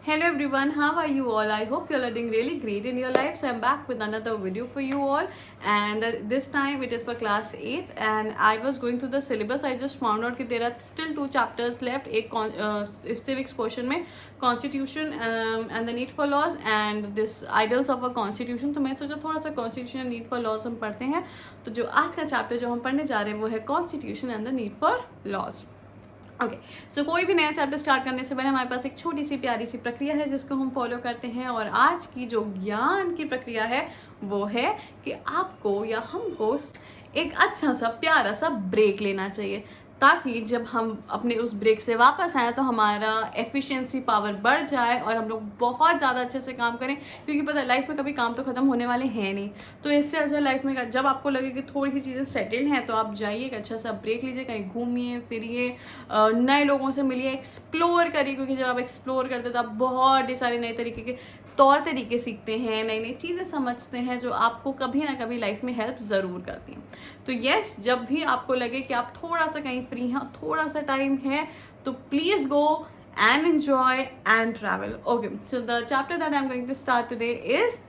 Hello everyone, how are you all? I hope you all are doing really great in your lives. I'm back with another video for you all, and this time it is for class 8 and I was going through the syllabus. I just found out that there are still two chapters left, एक civics portion में constitution and the need for laws and this ideals of a constitution. तो मैं सोचा थोड़ा सा constitution and need for laws हम पढ़ते हैं. तो जो आज का चैप्टर जो हम पढ़ने जा रहे हैं वो है constitution and the need for laws. Okay so कोई भी नया चैप्टर स्टार्ट करने से पहले हमारे पास एक छोटी सी प्यारी सी प्रक्रिया है जिसको हम फॉलो करते हैं, और आज की जो ज्ञान की प्रक्रिया है वो है कि आपको या हमको एक अच्छा सा प्यारा सा ब्रेक लेना चाहिए, ताकि जब हम अपने उस ब्रेक से वापस आएँ तो हमारा एफिशिएंसी पावर बढ़ जाए और हम लोग बहुत ज़्यादा अच्छे से काम करें, क्योंकि पता है लाइफ में कभी काम तो ख़त्म होने वाले हैं नहीं. तो इससे अच्छा लाइफ में जब आपको लगे कि थोड़ी सी चीज़ें सेटल हैं तो आप जाइए, एक अच्छा सा ब्रेक लीजिए, कहीं घूमिए फिरिए, नए लोगों से मिलिए, एक्सप्लोर करिए, क्योंकि जब आप एक्सप्लोर करते हैं तो आप बहुत सारे नए तरीके के तौर तरीके सीखते हैं, नई नई चीज़ें समझते हैं जो आपको कभी ना कभी लाइफ में हेल्प ज़रूर करती हैं. तो यस, जब भी आपको लगे कि आप थोड़ा सा कहीं फ्री हैं, थोड़ा सा टाइम है, तो please go and enjoy and travel. Okay, so the chapter that I'm going to start today is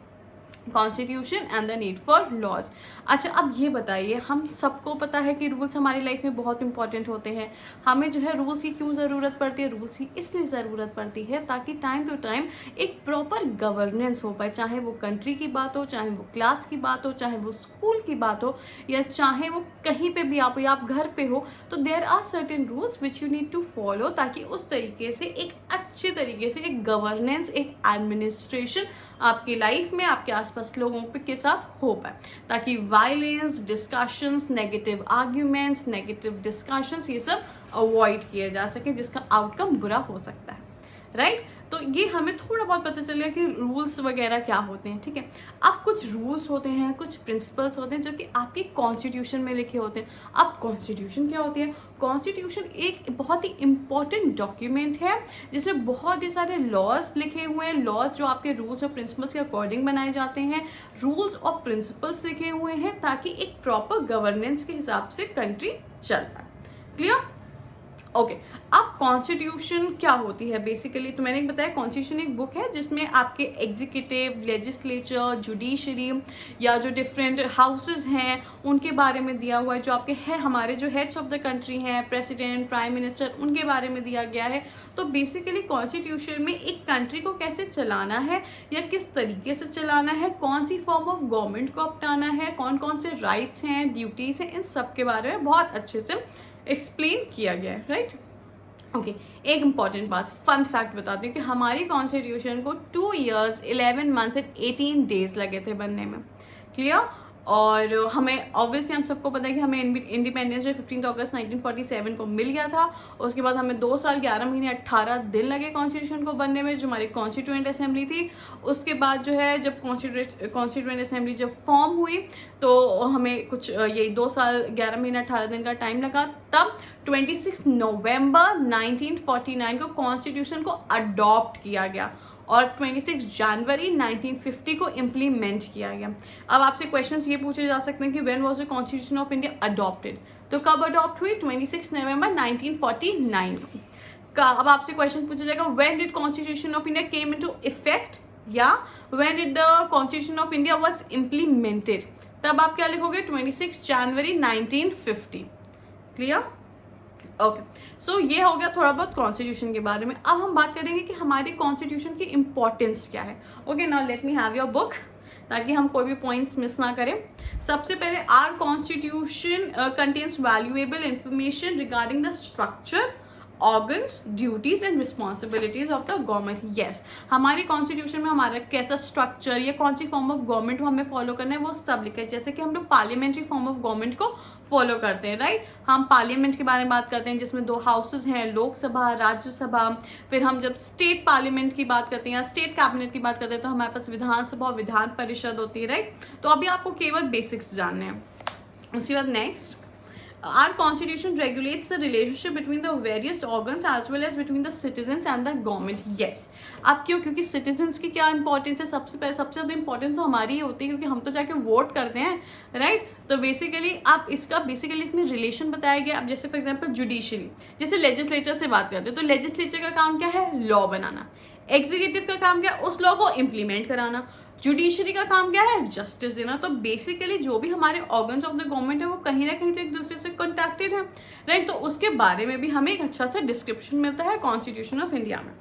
constitution and the need for laws. अच्छा, अब ये बताइए, हम सबको पता है कि रूल्स हमारी लाइफ में बहुत इंपॉर्टेंट होते हैं. हमें जो है रूल्स की क्यों ज़रूरत पड़ती है? रूल्स की इसलिए ज़रूरत पड़ती है ताकि टाइम टू टाइम एक प्रॉपर गवर्नेंस हो पाए, चाहे वो कंट्री की बात हो, चाहे वो क्लास की बात हो, चाहे वो स्कूल की बात हो, या चाहे वो कहीं पे भी आप हो या आप घर पे हो. तो there are certain rules which you need to follow, ताकि उस तरीके से एक अच्छे तरीके से एक गवर्नेंस, एक एडमिनिस्ट्रेशन आपकी लाइफ में आपके आसपास लोगों के साथ हो पाए, ताकि violence, discussions, negative arguments, negative discussions, ये सब अवॉइड किए जा सके, जिसका आउटकम बुरा हो सकता है. राइट? तो ये हमें थोड़ा बहुत पता चलेगा कि रूल्स वगैरह क्या होते हैं. ठीक है, अब कुछ रूल्स होते हैं, कुछ प्रिंसिपल्स होते हैं जो कि आपकी कॉन्स्टिट्यूशन में लिखे होते हैं. अब कॉन्स्टिट्यूशन क्या होती है? कॉन्स्टिट्यूशन एक बहुत ही इम्पॉर्टेंट डॉक्यूमेंट है जिसमें बहुत ही सारे लॉज लिखे हुए हैं. लॉज जो आपके रूल्स और प्रिंसिपल्स के अकॉर्डिंग बनाए जाते हैं, रूल्स और प्रिंसिपल्स लिखे हुए हैं ताकि एक प्रॉपर गवर्नेंस के हिसाब से कंट्री चल पाए. क्लियर? ओके, अब कॉन्स्टिट्यूशन क्या होती है बेसिकली? तो मैंने बताया कॉन्स्टिट्यूशन एक बुक है जिसमें आपके एग्जीक्यूटिव, लेजिस्लेचर, जुडिशरी या जो डिफरेंट हाउसेस हैं उनके बारे में दिया हुआ है. जो आपके हैं, हमारे जो हेड्स ऑफ द कंट्री हैं, प्रेसिडेंट, प्राइम मिनिस्टर, उनके बारे में दिया गया है. तो बेसिकली कॉन्स्टिट्यूशन में एक कंट्री को कैसे चलाना है या किस तरीके से चलाना है, कौन सी फॉर्म ऑफ गवर्नमेंट को अपनाना है, कौन कौन से राइट्स हैं, ड्यूटीज़ हैं, इन सब के बारे में बहुत अच्छे से एक्सप्लेन किया गया है. राइट? ओके, एक इम्पॉर्टेंट बात, फन फैक्ट बताती हूँ कि हमारी कॉन्स्टिट्यूशन को 2 years 11 months एंड 18 days लगे थे बनने में. क्लियर? और हमें ऑब्वियसली हम सबको पता है कि हमें इंडिपेंडेंस जो 15 अगस्त 1947 को मिल गया था. उसके बाद हमें 2 साल 11 महीने 18 दिन लगे कॉन्स्टिट्यूशन को बनने में, जो हमारी कॉन्स्टिट्यूएंट असेंबली थी. उसके बाद जो है जब कॉन्स्टिट्यूएंट असेंबली जब फॉर्म हुई तो हमें कुछ यही 2 साल 11 महीने 18 दिन का टाइम लगा. तब 26 नवंबर 1949 को कॉन्स्टिट्यूशन को अडॉप्ट किया गया और 26 जनवरी 1950 को इम्प्लीमेंट किया गया. अब आपसे क्वेश्चंस ये पूछे जा सकते हैं कि when was the constitution of India adopted? तो कब अडॉप्ट हुई? 26 नवंबर 1949 को. अब आपसे क्वेश्चन पूछा जाएगा when did constitution of India came into effect, या when did the constitution of India was implemented? तब आप क्या लिखोगे? 26 जनवरी 1950. क्लियर? ओके, सो ये हो गया थोड़ा बहुत कॉन्स्टिट्यूशन के बारे में. अब हम बात करेंगे कि हमारी कॉन्स्टिट्यूशन की इंपॉर्टेंस क्या है. Okay, now let me have your book ताकि हम कोई भी पॉइंट्स मिस ना करें. सबसे पहले, our constitution contains valuable information regarding the structure, organs, duties and responsibilities of the government. Yes, हमारी कॉन्स्टिट्यूशन में हमारा कैसा स्ट्रक्चर या कौन सी फॉर्म ऑफ गवर्नमेंट को हमें फॉलो करना है वो सब लिखा है. जैसे कि हम लोग पार्लियामेंट्री फॉर्म ऑफ गवर्नमेंट को फॉलो करते हैं. राइट? हम पार्लियामेंट के बारे में बात करते हैं जिसमें 2 हाउसेज हैं, लोकसभा, राज्यसभा. फिर हम जब स्टेट पार्लियामेंट की बात करते हैं या स्टेट कैबिनेट की बात करते हैं तो हमारे पास विधानसभा और विधान परिषद होती है. राइट? तो अभी आपको केवल बेसिक्स जानने हैं. उसके बाद next, our constitution regulates the relationship between the various organs as well as between the citizens and the government. Yes, अब क्यों? क्योंकि citizens की क्या इंपॉर्टेंस है? सबसे ज़्यादा इंपॉर्टेंस तो हमारी ही होती है क्योंकि हम तो जाके वोट करते हैं. राइट? तो बेसिकली आप इसका इसमें रिलेशन बताया गया. अब जैसे फॉर एग्जाम्पल जुडिशरी, जैसे लेजिस्लेचर से बात करते हैं तो लेजिस्लेचर का काम क्या है? लॉ बनाना. एग्जीक्यूटिव का काम क्या है, उस लॉ को इम्प्लीमेंट कराना। जुडिशरी का काम क्या है, जस्टिस देना। तो बेसिकली जो भी हमारे ऑर्गन्स ऑफ द गवर्नमेंट है वो कहीं ना कहीं तो एक दूसरे से कॉन्टैक्टेड है, राइट। तो उसके बारे में भी हमें एक अच्छा सा डिस्क्रिप्शन मिलता है कॉन्स्टिट्यूशन ऑफ इंडिया में।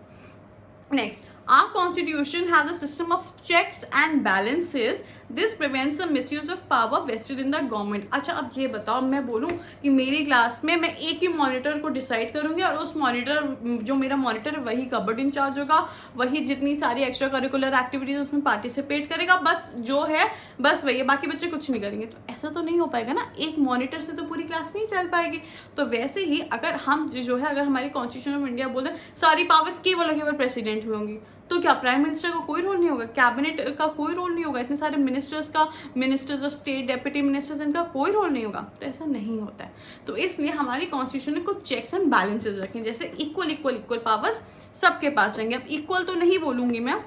Next, our constitution has a system of checks and balances. This prevents the misuse of power vested in the government. अच्छा, अब ये बताओ, मैं बोलूँ कि मेरी क्लास में मैं एक ही मॉनिटर को डिसाइड करूँगी और उस मॉनिटर, जो मेरा मॉनिटर है वही कबड्डी इंचार्ज होगा, वही जितनी सारी एक्स्ट्रा करिकुलर एक्टिविटीज उसमें पार्टिसिपेट करेगा, बस जो है बस वही है, बाकी बच्चे कुछ नहीं करेंगे। तो ऐसा तो नहीं हो पाएगा ना, एक मॉनिटर से तो पूरी क्लास नहीं चल पाएगी। तो वैसे ही अगर हम जो है, अगर हमारी कॉन्स्टिट्यूशन ऑफ इंडिया बोले सारी पावर केवल प्रेसिडेंट में होंगी, तो क्या प्राइम मिनिस्टर का कोई रोल नहीं होगा, कैबिनेट का कोई रोल नहीं होगा, इतने सारे मिनिस्टर्स का, ministers of state, deputy ministers, इनका कोई रोल नहीं होगा? तो ऐसा नहीं होता है। तो इसलिए हमारी कॉन्स्टिट्यूशन में कुछ चेक्स एंड बैलेंसेस रखें, जैसे इक्वल पावर्स सबके पास रहेंगे। अब इक्वल तो नहीं बोलूंगी मैं,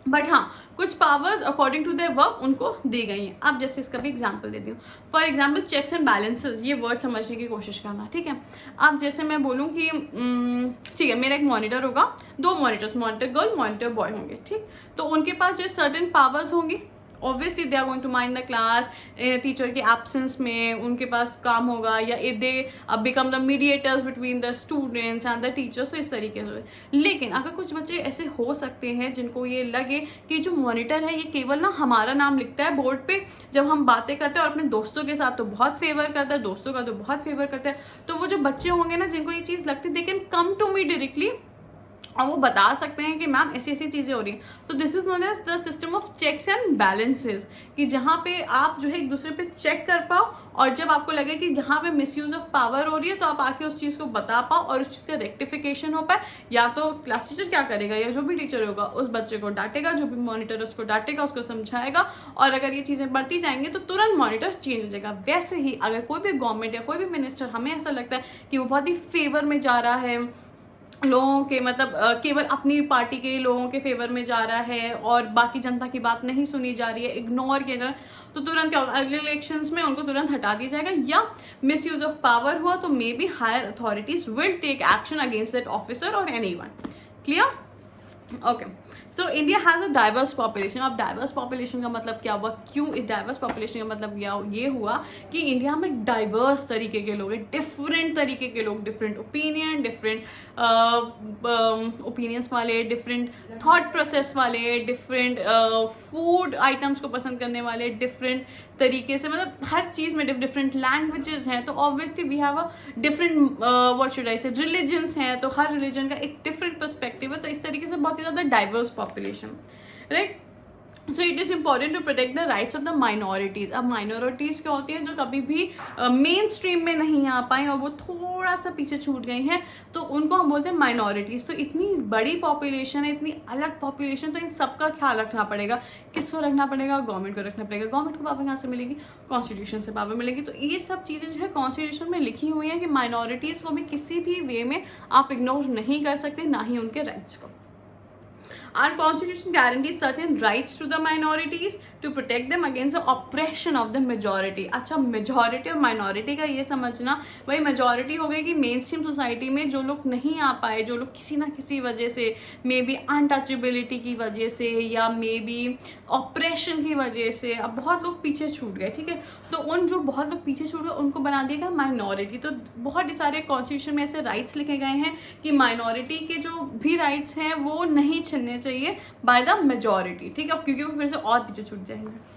बट हाँ, कुछ powers according to their work उनको दी गई हैं। अब जैसे इसका भी एग्जांपल देती हूँ। For example checks and balances, ये वर्ड समझने की कोशिश करना, ठीक है। अब जैसे मैं बोलूँ कि ठीक है, मेरा एक मॉनिटर होगा, दो monitors, monitor girl, monitor boy होंगे, ठीक। तो उनके पास जो सर्टेन पावर्स होंगी, obviously they are going to mind the class, teacher के एब्सेंस में उनके पास काम होगा, या they become the mediators between the students and the teachers, तो इस तरीके से। लेकिन अगर कुछ बच्चे ऐसे हो सकते हैं जिनको ये लगे कि जो मॉनिटर है ये केवल ना हमारा नाम लिखता है बोर्ड पे, जब हम बातें करते हैं और अपने दोस्तों के साथ तो बहुत फेवर करता है, दोस्तों का तो बहुत फेवर करता है, तो वो जो बच्चे होंगे ना जिनको ये चीज़ लगती है, they can come to me directly और वो बता सकते हैं कि मैम ऐसी ऐसी चीज़ें हो रही हैं। तो this is known as the system of checks and balances, कि जहाँ पे आप जो है एक दूसरे पे चेक कर पाओ, और जब आपको लगे कि जहाँ पे मिसयूज ऑफ पावर हो रही है तो आप आके उस चीज़ को बता पाओ और उस चीज़ का रेक्टिफिकेशन हो पाए। या तो क्लास टीचर क्या करेगा, या जो भी टीचर होगा उस बच्चे को डांटेगा, जो भी मॉनिटर उसको डांटेगा, उसको समझाएगा, और अगर ये चीज़ें बढ़ती जाएंगी तो तुरंत मॉनिटर चेंज हो जाएगा। वैसे ही अगर कोई भी गवर्नमेंट या कोई भी मिनिस्टर हमें ऐसा लगता है कि वो बहुत ही फेवर में जा रहा है, लोगों के मतलब केवल अपनी पार्टी के लोगों के फेवर में जा रहा है और बाकी जनता की बात नहीं सुनी जा रही है, इग्नोर किया जा रहा है, तो तुरंत क्या होगा, अगले इलेक्शंस में उनको तुरंत हटा दिया जाएगा। या मिसयूज ऑफ पावर हुआ तो maybe higher authorities will take action against that officer और anyone. Clear? Okay, so India has a diverse population. अब डाइवर्स पॉपुलेशन का मतलब क्या हुआ, क्यों इस डाइवर्स पॉपुलेशन का मतलब ये हुआ कि इंडिया में डाइवर्स तरीके के लोग हैं, डिफरेंट तरीके के लोग, डिफरेंट ओपिनियन, डिफरेंट ओपिनियंस वाले, डिफरेंट थॉट प्रोसेस वाले, डिफरेंट फूड आइटम्स को पसंद करने वाले, डिफरेंट तरीके से, मतलब हर चीज़ में डिफरेंट लैंग्वेजेस हैं। तो obviously we have a different what should I say religions हैं, तो हर रिलीजन का एक डिफरेंट पर्सपेक्टिव है। तो इस तरीके से बहुत ही ज़्यादा diverse population, right. So it is important to protect the rights of the minorities. अब माइनॉरिटीज़ क्या होती हैं, जो कभी भी मेन स्ट्रीम में नहीं आ पाए और वो थोड़ा सा पीछे छूट गई हैं, तो उनको हम बोलते हैं माइनॉरिटीज़। तो इतनी बड़ी पॉपुलेशन है, इतनी अलग पॉपुलेशन, तो इन सबका ख्याल रखना पड़ेगा। किसको रखना पड़ेगा? गवर्नमेंट को रखना पड़ेगा। गवर्नमेंट को पावर कहाँ से मिलेगी? कॉन्स्टिट्यूशन से पावर मिलेगी। तो ये सब चीज़ें जो है कॉन्स्टिट्यूशन में लिखी हुई हैं कि माइनॉरिटीज़ को भी किसी भी वे में आप इग्नोर नहीं कर सकते, ना ही उनके राइट्स को। Our constitution guarantees certain rights to the minorities to protect them against the oppression of the majority. अच्छा, majority और minority का ये समझना, वही majority हो गई कि मेन स्ट्रीम सोसाइटी में जो लोग नहीं आ पाए, जो लोग किसी ना किसी वजह से, मे बी अनटचेबिलिटी की वजह से या मे बी ऑपरेशन की वजह से, अब बहुत लोग पीछे छूट गए, ठीक है। तो उन जो बहुत लोग पीछे छूट गए उनको बना दिया गया माइनॉरिटी। तो बहुत सारे कॉन्स्टिट्यूशन में ऐसे राइट्स लिखे गए हैं कि माइनॉरिटी के जो भी राइट्स हैं वो नहीं छीनने चाहिए बाय द मेजॉरिटी, ठीक है, क्योंकि वो फिर से और पीछे छूट जाएंगे।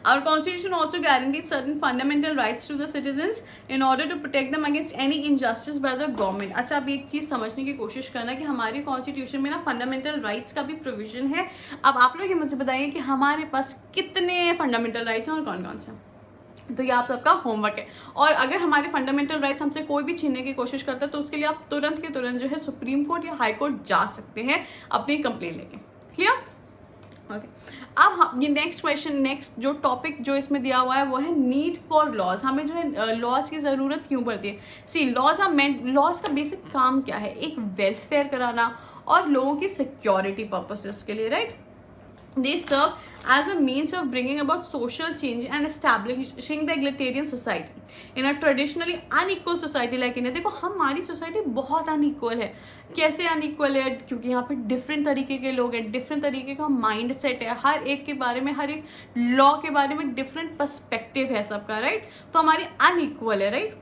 Our constitution also guarantees certain fundamental rights to the citizens in order to protect them against any injustice by the government. अच्छा, अब एक चीज़ समझने की कोशिश करना कि हमारी कॉन्स्टिट्यूशन में ना फंडामेंटल राइट्स का भी प्रोविजन है। अब आप लोग ये मुझे बताइए कि हमारे पास कितने फंडामेंटल राइट्स हैं और कौन कौन से। तो ये आप सबका होमवर्क है। और अगर हमारे फंडामेंटल राइट्स हमसे कोई भी छीनने की कोशिश करता है तो उसके लिए आप तुरंत के तुरंत जो है सुप्रीम कोर्ट या हाई कोर्ट जा सकते हैं अपनी कंप्लेन लेके। क्लियर? ओके, अब ये नेक्स्ट क्वेश्चन, नेक्स्ट जो टॉपिक जो इसमें दिया हुआ है वो है नीड फॉर लॉज। हमें जो है लॉज की ज़रूरत क्यों पड़ती है? सी, लॉज आर मेंट, लॉज का बेसिक काम क्या है? एक वेलफेयर कराना और लोगों की सिक्योरिटी पर्पसेस के लिए, right. they serve as a means of bringing about social change and establishing the egalitarian society in a traditionally unequal society like India. देखो हमारी सोसाइटी बहुत अनइक्वल है. कैसे अनइक्वल है? क्योंकि यहाँ पे डिफरेंट तरीके के लोग हैं, डिफरेंट तरीके का माइंड सेट है, हर एक के बारे में, हर एक लॉ के बारे में डिफरेंट पर्सपेक्टिव है सबका, राइट. तो हमारी अनइक्वल है, राइट.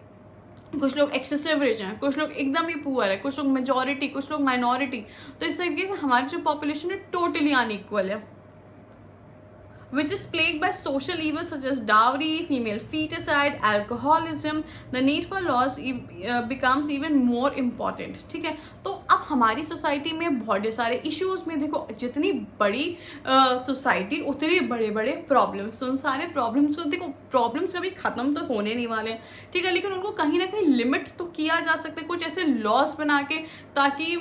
कुछ लोग एक्सेसिव रिच हैं, कुछ लोग एकदम ही पुअर है, कुछ लोग मेजॉरिटी, कुछ लोग माइनॉरिटी. तो इस तरीके से हमारी जो पॉपुलेशन है टोटली अनइक्वल है, which is plagued by social evils such as dowry, female feticide, alcoholism. The need for laws becomes even more important. ठीक है. तो अब हमारी सोसाइटी में बहुत सारे इश्यूज में देखो, जितनी बड़ी सोसाइटी उतने बड़े बड़े प्रॉब्लम्स. उन सारे प्रॉब्लम्स को देखो, प्रॉब्लम्स कभी ख़त्म तो होने नहीं वाले हैं, ठीक है, लेकिन उनको कहीं ना कहीं लिमिट तो किया जा सकता है, कुछ ऐसे लॉज बना के, ताकि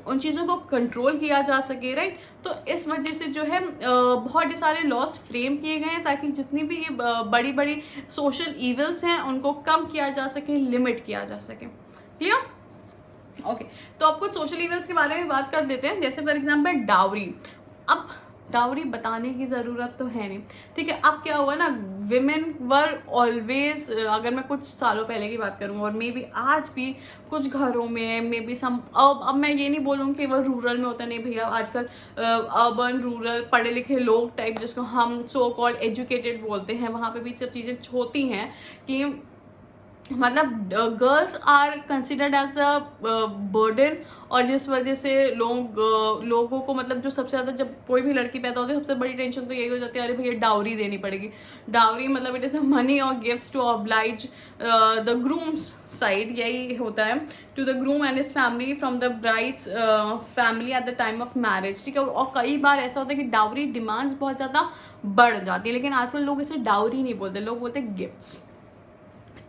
उन चीज़ों को कंट्रोल किया जा सके, राइट. तो इस वजह से जो है बहुत सारे लॉस फ्रेम किए गए हैं, ताकि जितनी भी ये बड़ी बड़ी सोशल इवल्स हैं उनको कम किया जा सके, लिमिट किया जा सके. क्लियर? ओके. तो अब कुछ सोशल इवल्स के बारे में बात कर देते हैं. जैसे फॉर एग्जांपल डाउरी. अब डाउरी बताने की ज़रूरत तो है नहीं, ठीक है. अब क्या हुआ ना, विमेन वर ऑलवेज, अगर मैं कुछ सालों पहले की बात करूँ और मे बी आज भी कुछ घरों में मे बी सम, अब मैं ये नहीं बोलूँ कि वह रूरल में होता नहीं भैया, आजकल अर्बन रूरल पढ़े लिखे लोग टाइप, जिसको हम सो कॉल्ड एजुकेटेड बोलते हैं, वहाँ पे भी सब चीज़ें होती हैं कि मतलब girls are considered as a burden. और जिस वजह से लोगों को मतलब जो सबसे ज़्यादा, जब कोई भी लड़की पैदा होती है सबसे बड़ी टेंशन तो यही हो जाती है, अरे भैया डाउरी देनी पड़ेगी. डाउरी मतलब इट इज़ द मनी और gifts to oblige the groom's side, यही होता है, to the groom and his family from the bride's family at the time of marriage, ठीक है. और कई बार ऐसा होता है कि डाउरी डिमांड्स बहुत ज़्यादा बढ़ जाती है, लेकिन आजकल लोग इसे डाउरी नहीं बोलते, लोग बोलते गिफ्ट्स,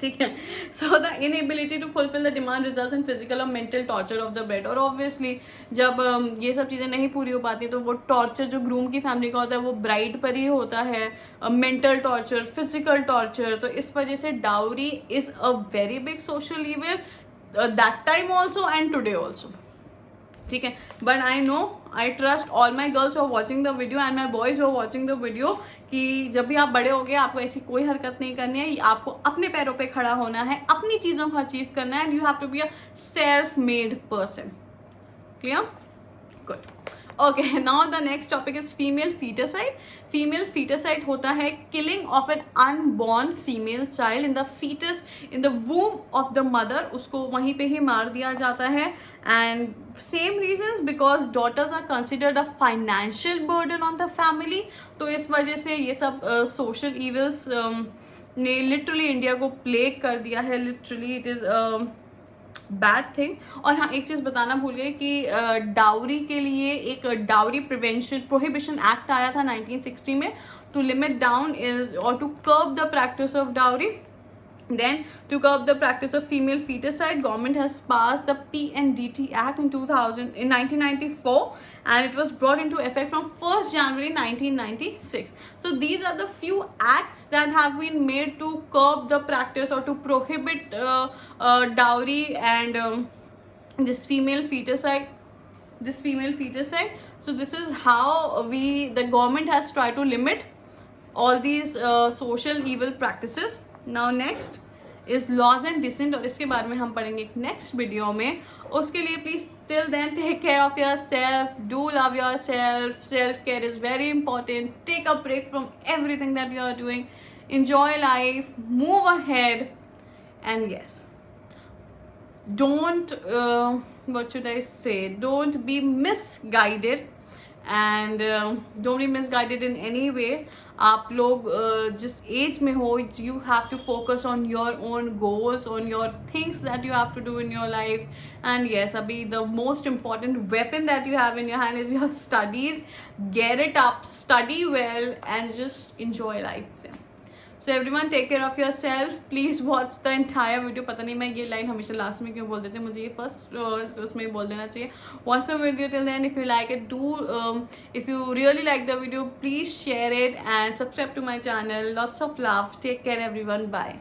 ठीक है. So the inability to fulfil the demand result in physical और mental torture of the bride. और ऑब्वियसली जब ये सब चीज़ें नहीं पूरी हो पाती तो वो टॉर्चर जो ग्रूम की फैमिली का होता है वो ब्राइड पर ही होता है, मेंटल टॉर्चर, फिजिकल टॉर्चर. तो इस वजह से dowry is a very big social evil that time also and today also, ठीक है. But I know, I trust all my girls who are watching the video and my boys who are watching the video, कि जब भी आप बड़े हो गए आपको ऐसी कोई हरकत नहीं करनी है, आपको अपने पैरों पे खड़ा होना है, अपनी चीज़ों को अचीव करना है, and you have to be a self made person. Clear? Good. Okay, now the next topic is female foeticide. Female foeticide होता है killing of an unborn female child in the foetus in the womb of the mother. उसको वहीं पे ही मार दिया जाता है. And same reasons, because daughters are considered a financial burden on the family. तो इस वजह से ये सब सोशल इवल्स ने लिटरली इंडिया को प्लेग कर दिया है. Literally it is bad thing. और हाँ, एक चीज़ बताना भूल गए कि डाउरी के लिए एक डाउरी प्रिवेंशन प्रोहिबिशन एक्ट आया था 1960 में, टू लिमिट डाउन इज और to curb the practice of dowry. Then, to curb the practice of female feticide, government has passed the PNDT Act in 1994, and it was brought into effect from 1st January 1996. So these are the few acts that have been made to curb the practice or to prohibit dowry and this female feticide. So this is how the government has tried to limit all these social evil practices. Now next is laws and dissent, और इसके बारे में हम पढ़ेंगे एक next video में. उसके लिए please till then take care of yourself, do love yourself. Self care is very important. Take a break from everything that you are doing. enjoy life, move ahead, and yes, don't what should I say, don't be misguided, and don't be misguided in any way. आप लोग जिस age में हो, you have to focus on your own goals, on your things that you have to do in your life. And yes, अभी the most important weapon that you have in your hand is your studies. Get it up, study well, and just enjoy life. So everyone, take care of yourself. Please watch the entire video. पता नहीं मैं ये line हमेशा last में क्यों बोल देते हैं, मुझे ये फर्स्ट उसमें बोल देना चाहिए. Watch the video till then. If you like it, if you really like the video, please share it and subscribe to my channel. Lots of love. Take care everyone. Bye.